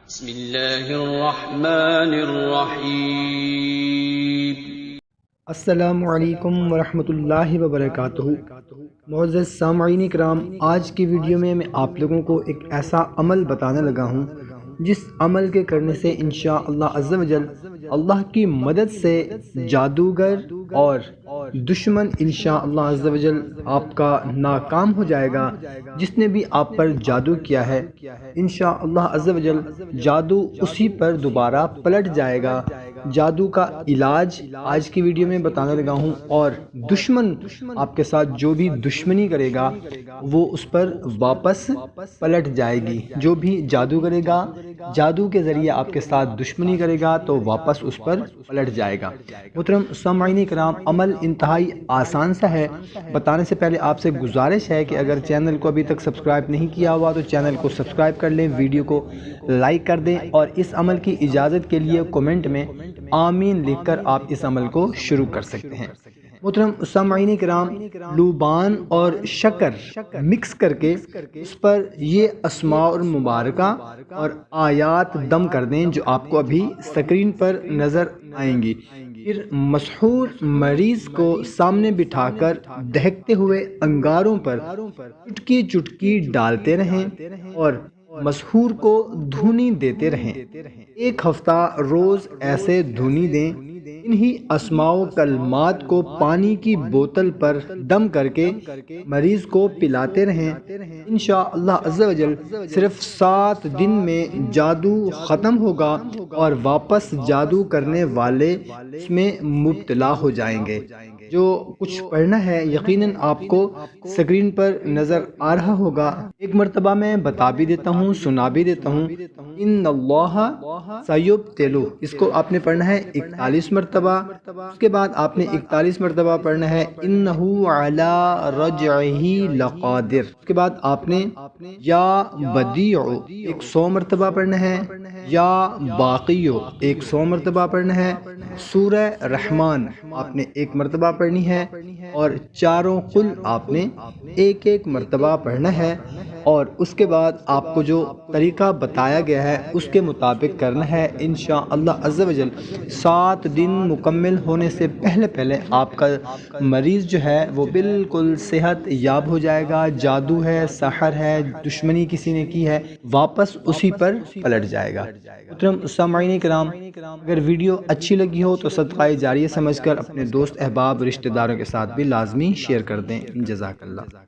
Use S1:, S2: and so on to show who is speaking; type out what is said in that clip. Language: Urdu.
S1: بسم اللہ الرحمن الرحیم۔
S2: السلام علیکم ورحمۃ اللہ وبرکاتہ۔ معزز سامعین کرام، آج کی ویڈیو میں آپ لوگوں کو ایک ایسا عمل بتانے لگا ہوں جس عمل کے کرنے سے انشاءاللہ عز و جل اللہ کی مدد سے جادوگر اور دشمن انشاءاللہ عز و جل آپ کا ناکام ہو جائے گا۔ جس نے بھی آپ پر جادو کیا ہے انشاءاللہ عز و جل جادو اسی پر دوبارہ پلٹ جائے گا۔ جادو کا علاج آج کی ویڈیو میں بتانے لگا ہوں، اور دشمن آپ کے ساتھ جو بھی دشمنی کرے گا وہ اس پر واپس پلٹ جائے گی۔ جو بھی جادو کرے گا، جادو کے ذریعے آپ کے ساتھ دشمنی کرے گا تو واپس اس پر پلٹ جائے گا۔ محترم سامعین کرام، عمل انتہائی آسان سا ہے۔ بتانے سے پہلے آپ سے گزارش ہے کہ اگر چینل کو ابھی تک سبسکرائب نہیں کیا ہوا تو چینل کو سبسکرائب کر لیں، ویڈیو کو لائک کر دیں، اور اس عمل کی اجازت کے لیے کومنٹ میں آمین لکھ کر آپ اس عمل کو شروع کر سکتے ہیں۔ محترم سامعین کرام، لوبان اور شکر مکس کر کے اس پر یہ اسماء المبارکہ اور آیات دم کر دیں جو آپ کو ابھی سکرین پر نظر آئیں گی۔ پھر مسحور مریض کو سامنے بٹھا کر دہکتے ہوئے انگاروں پر چٹکی چٹکی ڈالتے رہیں اور مسحور کو دھونی دیتے رہیں۔ ایک ہفتہ روز ایسے دھونی دیں۔ انہی اسماء و کلمات کو پانی کی بوتل پر دم کر کے مریض کو پلاتے رہیں۔ انشاءاللہ عز و جل صرف 7 دن میں جادو ختم ہوگا اور واپس جادو کرنے والے اس میں مبتلا ہو جائیں گے۔ جو کچھ پڑھنا ہے یقیناً آپ کو سکرین پر نظر آ رہا ہوگا۔ ایک مرتبہ میں بتا بھی دیتا ہوں، سنا بھی دیتا ہوں۔ ان اللہ سیبتلو، اس کو آپ نے پڑھنا ہے 41 مرتبہ۔ اس کے بعد آپ نے 41 مرتبہ پڑھنا ہے انہ علی رجعہ لقادر۔ اس کے بعد آپ نے یا بدیع 100 مرتبہ پڑھنا ہے، یا باقی 100 مرتبہ پڑھنا ہے، سورہ رحمان آپ نے 1 مرتبہ پڑھنی ہے، اور چاروں قل آپ نے 1 مرتبہ پڑھنا ہے۔ اور اس کے بعد آپ کو جو طریقہ بتایا گیا ہے اس کے مطابق کرنا ہے۔ انشاءاللہ عز و جل 7 دن مکمل ہونے سے پہلے آپ کا مریض جو ہے وہ بالکل صحت یاب ہو جائے گا۔ جادو ہے، سحر ہے، دشمنی کسی نے کی ہے، واپس اسی پر پلٹ جائے گا۔ محترم سامعین کرام، اگر ویڈیو اچھی لگی ہو تو صدقہ جاریہ سمجھ کر اپنے دوست احباب رشتہ داروں کے ساتھ بھی لازمی شیئر کر دیں۔ جزاک اللہ۔